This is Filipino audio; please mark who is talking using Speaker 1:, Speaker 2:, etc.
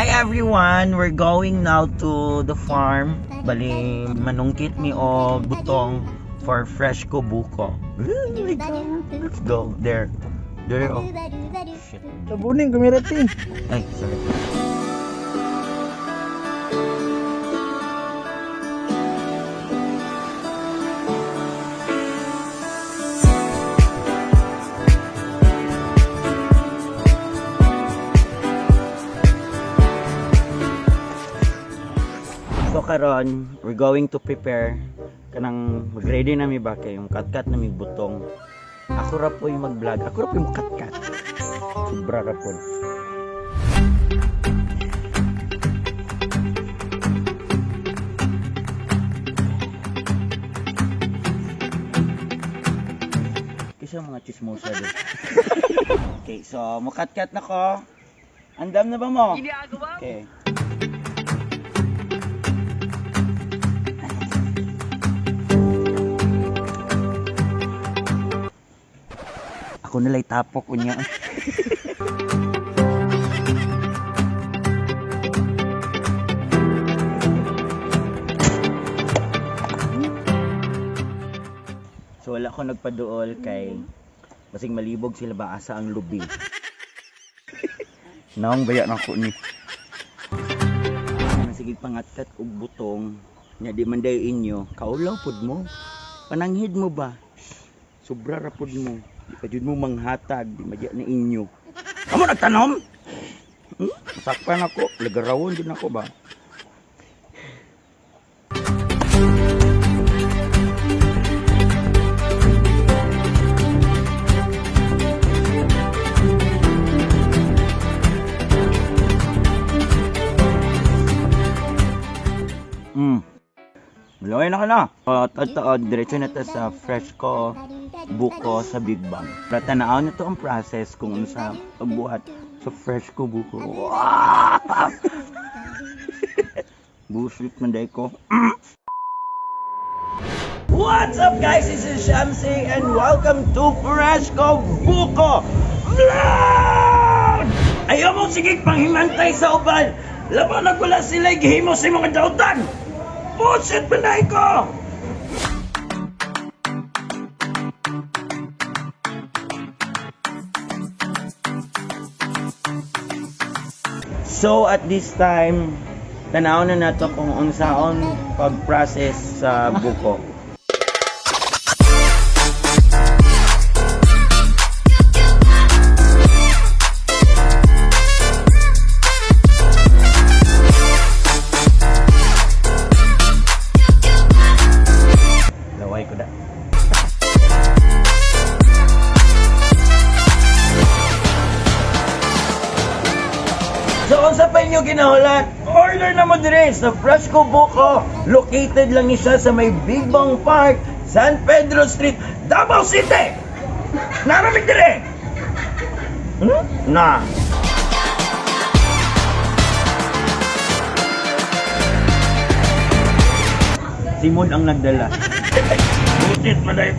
Speaker 1: Hi everyone! We're going now to the farm. Bali, manungkit mi og butong for fresh ko buko. Let's go. There. There, oh. Shit.
Speaker 2: Tabuning kumirati.
Speaker 1: Ay, sorry. So karon, we're going to prepare kanang mag-ready na mi ba kay yung cut-cut na mi butong. Ako ra po yung mag-vlog. Ako ra po yung cut-cut. Sobra ra po. Kisa mga chismosa din. Okay, so mo-cut-cut na ko. Andam na ba mo? Okay. Ako nalay tapok unya. So wala ko nagpaduol kay basing malibog sila ba asa ang lubi. Naong baya na ko ni. Sige pangatkat og butong nya di man dayo inyo, kaulaw pud mo. Pananghid mo ba? Sobra ra pud mo. Di pa jud mo manghatag, di madya na inyo. Amo nagtanom? Masakpan ako, lagarawon din ako ba? Malaway na ka na. Diretso na ta sa fresh ko buko sa Big Bang. Para tanaw na to ang process kung ano sa pagbuhat sa fresh ko buko. Bullshit man day ko. What's up guys? This is Shamsi and welcome to Fresh ko Buko Vlog! Ayaw mo sige panghimantay sa uban. Laban wala sila gihimo sa mga dautan. Bullshit man day ko! So at this time, tanaw na nato kung unsaon pag-process sa buko. Laway ko da. So, unsa pa inyo ginahulat? Order na mo dire sa Fresh ko Buko. Located lang ni siya sa may Big Bang Park, San Pedro Street, Davao City. Naramig dire. Na. Simon ang nagdala. Butit man dahil.